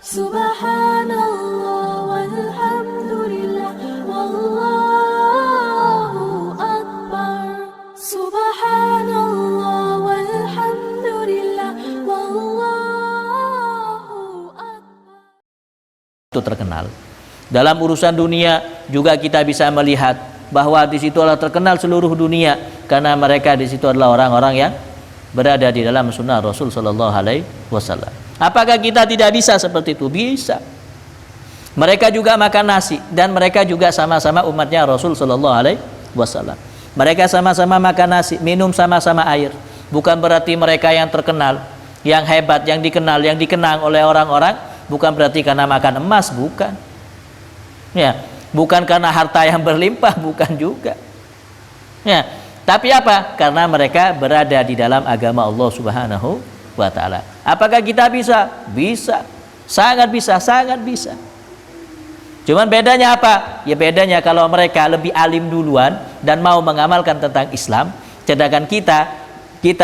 Subhanallah walhamdulillah wallahu akbar. Subhanallah walhamdulillah wallahu akbar. Itu terkenal. Dalam urusan dunia juga kita bisa melihat bahwa di situ adalah terkenal seluruh dunia karena mereka di situ adalah orang-orang yang berada di dalam sunnah Rasul sallallahu alaihi wasallam. Apakah kita tidak bisa seperti itu? Bisa. Mereka juga makan nasi dan mereka juga sama-sama umatnya Rasul sallallahu alaihi wasallam. Mereka sama-sama makan nasi, minum sama-sama air. Bukan berarti mereka yang terkenal, yang hebat, yang dikenal, yang dikenang oleh orang-orang, bukan berarti karena makan emas, bukan. Ya, bukan karena harta yang berlimpah, bukan juga. Ya, tapi apa? Karena mereka berada di dalam agama Allah Subhanahu wa ta'ala. Apakah kita bisa? Bisa. Sangat bisa, sangat bisa. Cuman bedanya apa? Ya bedanya kalau mereka lebih alim duluan dan mau mengamalkan tentang Islam, sedangkan kita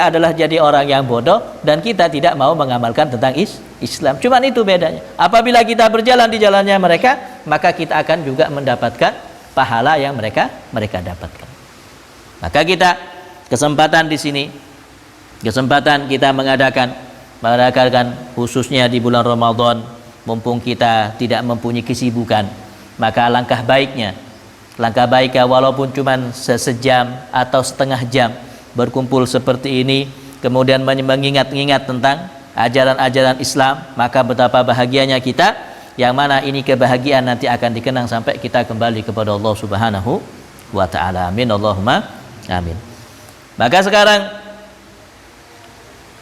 adalah jadi orang yang bodoh dan kita tidak mau mengamalkan tentang Islam. Cuman itu bedanya. Apabila kita berjalan di jalannya mereka, maka kita akan juga mendapatkan pahala yang mereka dapatkan. Maka kita kesempatan di sini, kesempatan kita mengadakan khususnya di bulan Ramadan, mumpung kita tidak mempunyai kesibukan, maka langkah baiknya walaupun cuma sejam atau setengah jam berkumpul seperti ini, kemudian mengingat-ingat tentang ajaran-ajaran Islam, maka betapa bahagianya kita, yang mana ini kebahagiaan nanti akan dikenang sampai kita kembali kepada Allah Subhanahu wa ta'ala. Amin Allahumma amin. Maka sekarang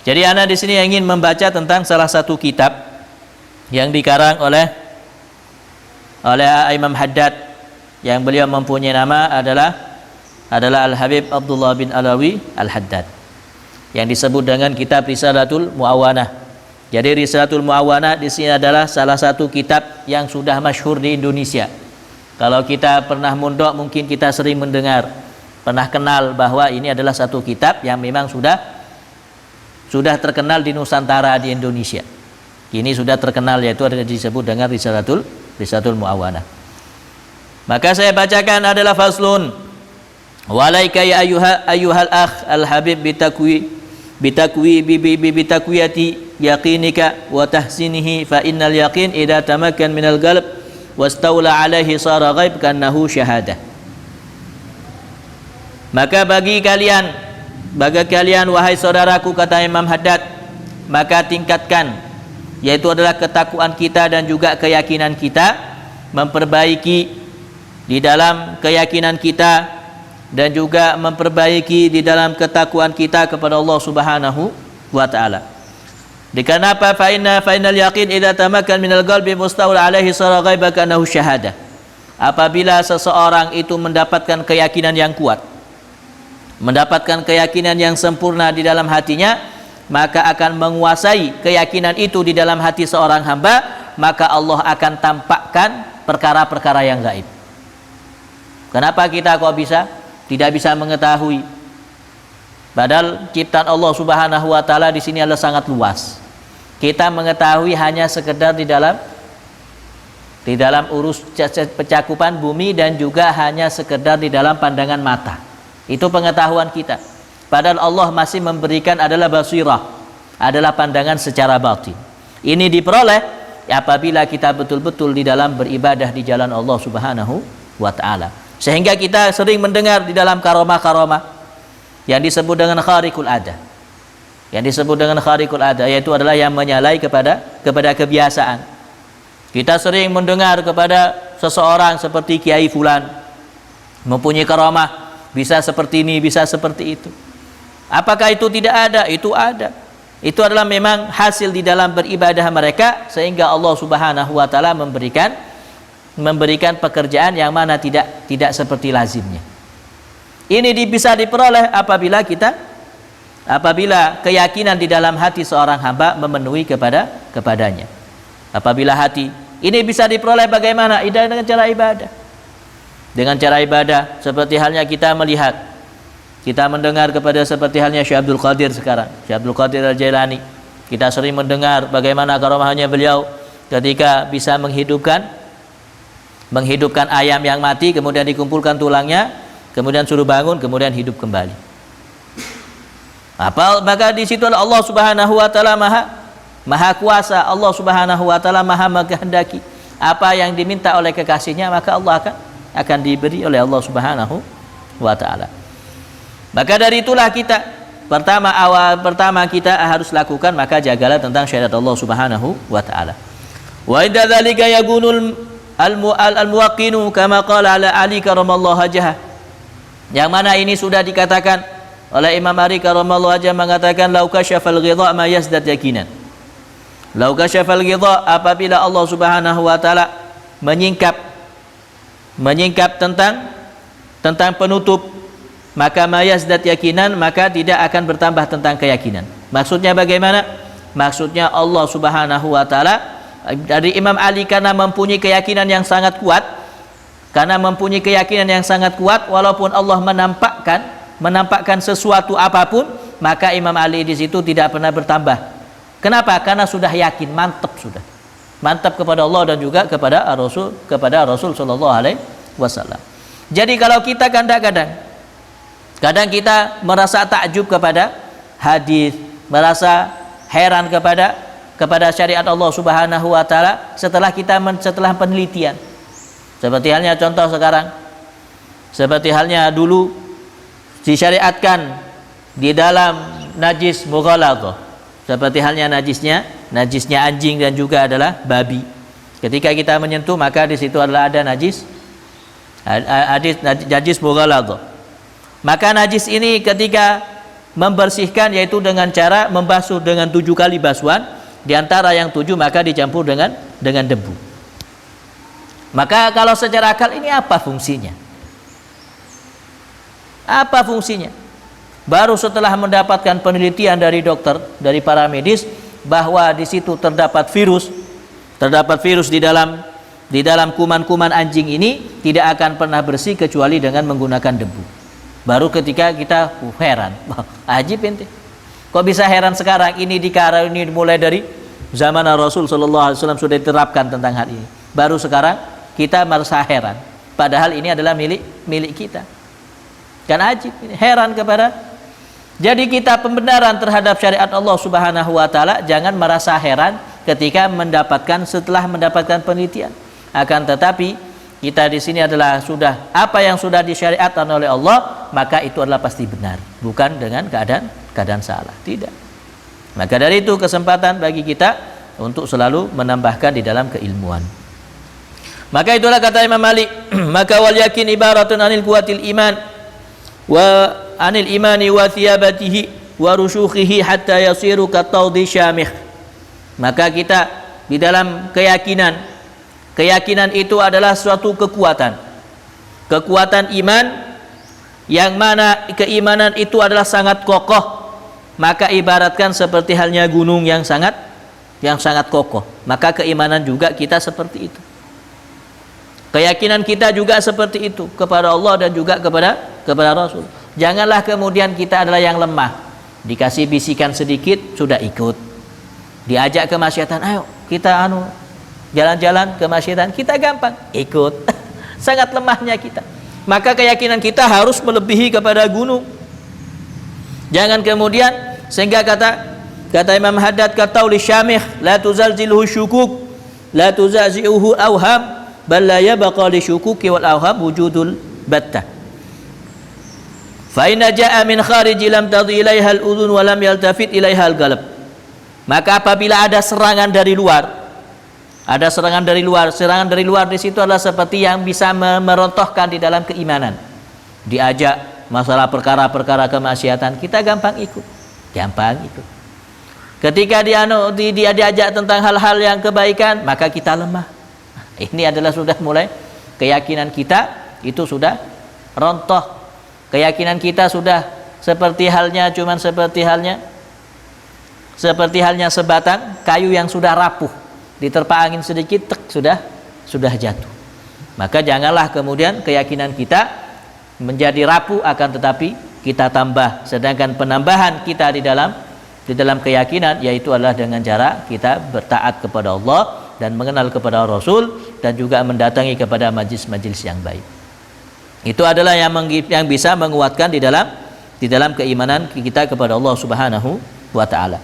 jadi ana di sini ingin membaca tentang salah satu kitab yang dikarang oleh Imam Haddad, yang beliau mempunyai nama adalah Al-Habib Abdullah bin Alawi Al-Haddad, yang disebut dengan kitab Risalatul Mu'awanah. Jadi Risalatul Mu'awanah di sini adalah salah satu kitab yang sudah masyhur di Indonesia. Kalau kita pernah mondok mungkin kita sering mendengar, pernah kenal bahwa ini adalah satu kitab yang memang sudah terkenal di Nusantara, di Indonesia. Ini sudah terkenal, yaitu ada disebut dengan Risalatul Mu'awanah. Maka saya bacakan adalah faslun. Walaika ya ayyuhal akh al-habib bitakwiyati yaqinika wa tahsinihi fa innal yaqin idza tamakkan minal qalb wastawla alaihi sara ghaib kannahu syahadah. Maka bagi kalian wahai saudaraku, kata Imam Haddad, maka tingkatkan, yaitu adalah ketakwaan kita dan juga keyakinan kita, memperbaiki di dalam keyakinan kita dan juga memperbaiki di dalam ketakwaan kita kepada Allah Subhanahu wa ta'ala. Dikarenakan apa? Fa innal yaqin idza tamakkan minal qalbi mustawla alaihi sara ghaiba kanahu syahadah. Apabila seseorang itu mendapatkan keyakinan yang kuat, mendapatkan keyakinan yang sempurna di dalam hatinya, maka akan menguasai keyakinan itu di dalam hati seorang hamba, maka Allah akan tampakkan perkara-perkara yang gaib. Kenapa kita kok tidak bisa mengetahui? Padahal ciptaan Allah Subhanahu wa taala di sini adalah sangat luas. Kita mengetahui hanya sekedar di dalam urus pencakupan bumi dan juga hanya sekedar di dalam pandangan mata. Itu pengetahuan kita. Padahal Allah masih memberikan adalah basirah, adalah pandangan secara batin. Ini diperoleh apabila kita betul-betul di dalam beribadah di jalan Allah Subhanahu wa ta'ala. Sehingga kita sering mendengar di dalam karomah-karomah yang disebut dengan khariqul ada. Yang disebut dengan khariqul ada, yaitu adalah yang menyalahi kepada kebiasaan. Kita sering mendengar kepada seseorang seperti Kiai Fulan mempunyai karomah, bisa seperti ini, bisa seperti itu. Apakah itu tidak ada? Itu ada. Itu adalah memang hasil di dalam beribadah mereka, sehingga Allah Subhanahu wa ta'ala memberikan pekerjaan yang mana tidak seperti lazimnya. Ini bisa diperoleh apabila keyakinan di dalam hati seorang hamba memenuhi kepadanya. Apabila hati ini bisa diperoleh bagaimana? Dengan cara ibadah. Dengan cara ibadah, seperti halnya kita melihat, kita mendengar kepada seperti halnya Syekh Abdul Qadir sekarang, Syekh Abdul Qadir Al-Jailani. Kita sering mendengar bagaimana karomahnya beliau ketika bisa menghidupkan ayam yang mati, kemudian dikumpulkan tulangnya, kemudian suruh bangun, kemudian hidup kembali. Maka di situ Allah Subhanahu wa taala maha kuasa, Allah Subhanahu wa taala maha menghendaki apa yang diminta oleh kekasihnya, maka Allah akan diberi oleh Allah Subhanahu wa taala. Maka dari itulah kita pertama kita harus lakukan, maka jagalah tentang syariat Allah Subhanahu wa taala. Wa idza dzalika yagunul al-muwaqqinu kama qala ala Ali karamallahu wajhah. Yang mana ini sudah dikatakan oleh Imam Ali karamallahu wajhah, mengatakan lau kasyafal ghidha ma yazdad yaqinan. Lau kasyafal ghidha, apabila Allah Subhanahu wa taala menyingkap tentang penutup, maka mayazdat yakinan, maka tidak akan bertambah tentang keyakinan. Maksudnya bagaimana? Maksudnya Allah Subhanahu wa taala, dari Imam Ali karena mempunyai keyakinan yang sangat kuat, walaupun Allah menampakkan sesuatu apapun, maka Imam Ali di situ tidak pernah bertambah. Kenapa? Karena sudah yakin, mantap kepada Allah dan juga kepada Rasul sallallahu alaihi wasallam. Jadi kalau kita kadang kita merasa takjub kepada hadis, merasa heran kepada syariat Allah Subhanahu wa taala setelah penelitian. Seperti halnya dulu disyariatkan di dalam najis mughaladzah. Seperti halnya najisnya anjing dan juga adalah babi. Ketika kita menyentuh, maka di situ adalah ada najis mughaladzah. Maka najis ini ketika membersihkan, yaitu dengan cara membasuh dengan 7 kali basuhan, di antara yang 7 maka dicampur dengan debu. Maka kalau secara akal ini apa fungsinya? Baru setelah mendapatkan penelitian dari dokter, dari para medis, bahwa di situ terdapat virus di dalam kuman-kuman anjing ini tidak akan pernah bersih kecuali dengan menggunakan debu. Baru ketika kita heran, ajib ente. Kok bisa heran sekarang? Ini mulai dari zaman Rasul sallallahu alaihi wasallam sudah diterapkan tentang hal ini. Baru sekarang kita merasa heran. Padahal ini adalah milik kita. Kan ajib, heran kepada. Jadi kita pembenaran terhadap syariat Allah Subhanahu wa taala jangan merasa heran setelah mendapatkan penelitian. Akan tetapi kita di sini adalah apa yang sudah disyariatkan oleh Allah, maka itu adalah pasti benar, bukan dengan keadaan salah, tidak. Maka dari itu kesempatan bagi kita untuk selalu menambahkan di dalam keilmuan. Maka itulah kata Imam Malik, maka wal yakin ibaratun anil quwatil iman wa anil imani wa thiyabatihi wa rusyukhihi hatta yasiru katawdi syamih. Maka kita di dalam keyakinan itu adalah suatu kekuatan iman, yang mana keimanan itu adalah sangat kokoh. Maka ibaratkan seperti halnya gunung yang sangat kokoh. Maka keimanan juga kita seperti itu. Keyakinan kita juga seperti itu kepada Allah dan juga kepada Rasul. Janganlah kemudian kita adalah yang lemah. Dikasih bisikan sedikit sudah ikut. Diajak kemaksiatan, ayo kita jalan-jalan kemaksiatan, kita gampang ikut. Sangat lemahnya kita. Maka keyakinan kita harus melebihi kepada gunung. Jangan kemudian, sehingga kata Imam Haddad, katauli syamih la tuzalziluhu syukuk la tuzazi'uhu awham bal la yabqa li syukuki wal awham wujudul battah. Fa inna ja'a min khariji lam tadhi ilaiha al-udhun wa lam yaltafit ilaiha al-qalb. Maka apabila ada serangan dari luar, serangan dari luar di situ adalah seperti yang bisa merontohkan di dalam keimanan. Diajak masalah perkara-perkara kemaksiatan, kita gampang ikut. Ketika dia diajak tentang hal-hal yang kebaikan, maka kita lemah. Ini adalah sudah mulai keyakinan kita itu sudah rontoh. Keyakinan kita sudah seperti halnya sebatang kayu yang sudah rapuh, diterpa angin sedikit sudah jatuh. Maka janganlah kemudian keyakinan kita menjadi rapuh, akan tetapi kita tambah. Sedangkan penambahan kita di dalam keyakinan yaitu adalah dengan cara kita bertaat kepada Allah dan mengenal kepada Rasul dan juga mendatangi kepada majlis-majlis yang baik. Itu adalah yang bisa menguatkan di dalam keimanan kita kepada Allah Subhanahu wa taala.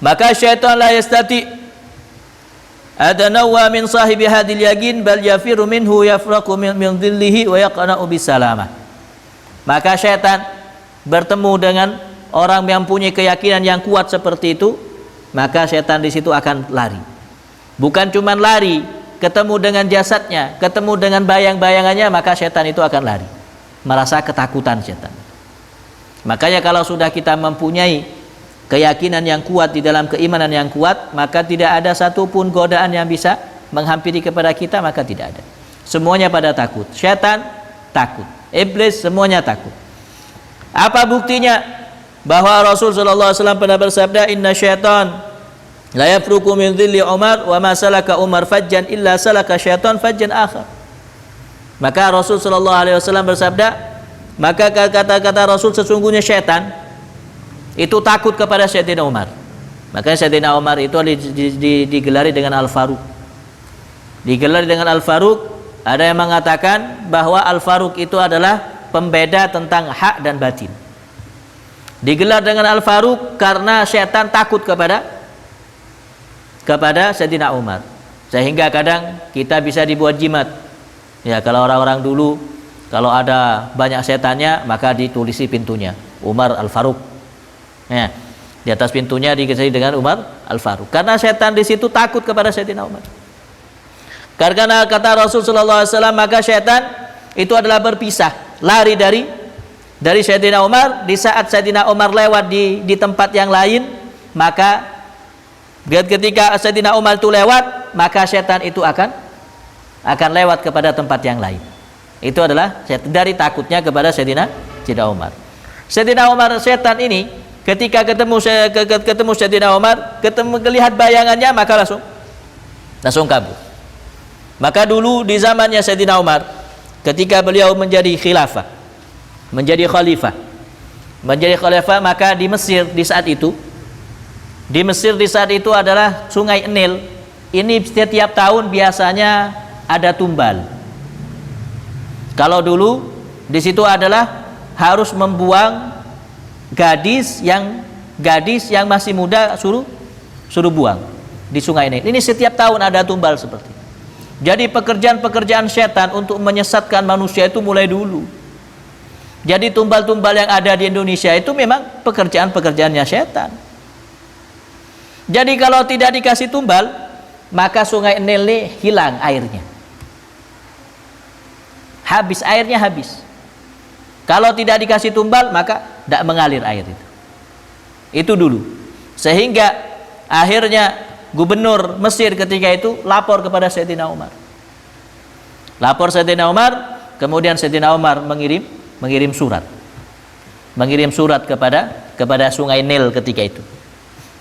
Maka syaitan la yastati adanawa min sahibi hadil yaqin bal yafiru minhu yafraqu min dhillihi wa yaqna'u bisalamah. Maka syaitan bertemu dengan orang yang punya keyakinan yang kuat seperti itu, maka syaitan di situ akan lari. Bukan cuma lari, ketemu dengan jasadnya, ketemu dengan bayang-bayangannya, maka syaitan itu akan lari. Merasa ketakutan syaitan. Makanya kalau sudah kita mempunyai keyakinan yang kuat di dalam keimanan yang kuat, maka tidak ada satupun godaan yang bisa menghampiri kepada kita, maka tidak ada. Semuanya pada takut. Syaitan takut, iblis semuanya takut. Apa buktinya? Bahwa Rasul sallallahu alaihi wasallam pernah bersabda, inna syaitan la yafruqu min dhilli Umar wa ma salaka Umar fajjan illa salaka syaitan fajjan akhar. Maka Rasul sallallahu alaihi wasallam bersabda, maka kata-kata Rasul, sesungguhnya syaitan itu takut kepada Sayyidina Umar. Makanya Sayyidina Umar itu digelari dengan Al-Faruq. Digelari dengan Al-Faruq, ada yang mengatakan bahwa Al-Faruq itu adalah pembeda tentang hak dan batin. Digelar dengan Al-Faruq karena syaitan takut kepada Sayyidina Umar. Sehingga kadang kita bisa dibuat jimat. Ya, kalau orang-orang dulu kalau ada banyak setannya, maka ditulisi pintunya Umar Al-Faruq. Ya, di atas pintunya dikasih dengan Umar Al-Faruq. Karena setan di situ takut kepada Sayyidina Umar. Karena kata Rasul sallallahu alaihi wasallam, maka setan itu adalah berpisah, lari dari Sayyidina Umar. Di saat Sayyidina Umar lewat di tempat yang lain, maka ketika Sayyidina Umar itu lewat, maka setan itu akan lewat kepada tempat yang lain. Itu adalah dari takutnya kepada Sayyidina Umar. Sayyidina Umar, setan ini ketika ketemu Sayyidina Umar, melihat bayangannya, maka langsung kabur. Maka dulu di zamannya Sayyidina Umar, ketika beliau menjadi khalifah, maka di Mesir di saat itu adalah Sungai Nil. Ini setiap tahun biasanya ada tumbal. Kalau dulu di situ adalah harus membuang gadis yang masih muda, suruh buang di Sungai Nil. Ini setiap tahun ada tumbal seperti ini. Jadi pekerjaan setan untuk menyesatkan manusia itu mulai dulu. Jadi tumbal-tumbal yang ada di Indonesia itu memang pekerjaannya setan. Jadi kalau tidak dikasih tumbal, maka Sungai Nil ini hilang airnya. Airnya habis. Kalau tidak dikasih tumbal, maka tidak mengalir air itu. Itu dulu. Sehingga akhirnya gubernur Mesir ketika itu lapor kepada Sayyidina Umar. Kemudian Sayyidina Umar mengirim surat. Mengirim surat kepada Sungai Nil ketika itu.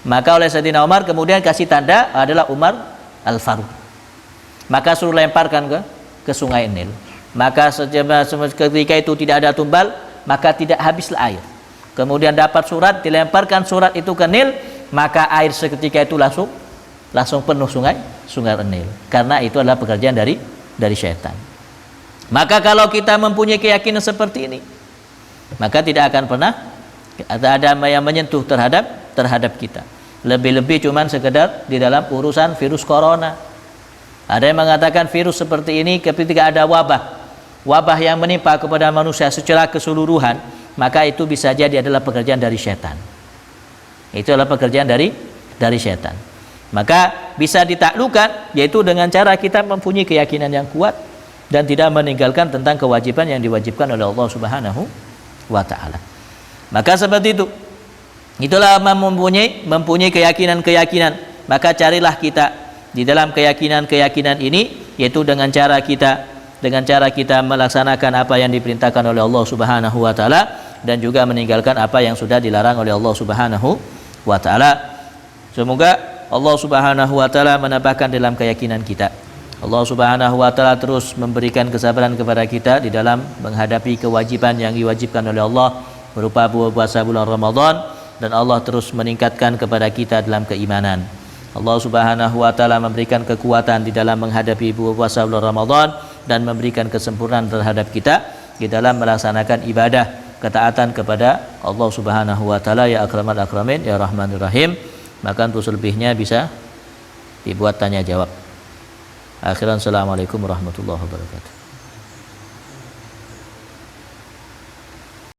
Maka oleh Sayyidina Umar kemudian kasih tanda adalah Umar Al-Faruq. Maka suruh lemparkan ke Sungai Nil. Maka ketika itu tidak ada tumbal, maka tidak habislah air. Kemudian dapat surat, dilemparkan surat itu ke Nil, maka air seketika itu langsung penuh sungai Nil. Karena itu adalah pekerjaan dari syaitan. Maka kalau kita mempunyai keyakinan seperti ini, maka tidak akan pernah ada yang menyentuh terhadap kita. Lebih-lebih cuman sekedar di dalam urusan virus corona. Ada yang mengatakan virus seperti ini ketika ada wabah yang menimpa kepada manusia secara keseluruhan, maka itu bisa jadi adalah pekerjaan dari syaitan. Itu adalah pekerjaan dari syaitan. Maka bisa ditaklukkan yaitu dengan cara kita mempunyai keyakinan yang kuat dan tidak meninggalkan tentang kewajiban yang diwajibkan oleh Allah Subhanahu wa taala. Maka seperti itu. Itulah mempunyai keyakinan. Maka carilah kita di dalam keyakinan ini, yaitu dengan cara kita melaksanakan apa yang diperintahkan oleh Allah Subhanahu wa taala dan juga meninggalkan apa yang sudah dilarang oleh Allah Subhanahu wa taala. Semoga Allah Subhanahu wa taala menambahkan dalam keyakinan kita. Allah Subhanahu wa taala terus memberikan kesabaran kepada kita di dalam menghadapi kewajiban yang diwajibkan oleh Allah berupa puasa bulan Ramadan, dan Allah terus meningkatkan kepada kita dalam keimanan. Allah Subhanahu wa taala memberikan kekuatan di dalam menghadapi puasa bulan Ramadan dan memberikan kesempurnaan terhadap kita di dalam melaksanakan ibadah ketaatan kepada Allah Subhanahu wa taala ya akramal akramin ya rahmanir rahim. Maka untuk selebihnya bisa dibuat tanya jawab. Akhiran assalamualaikum warahmatullahi wabarakatuh.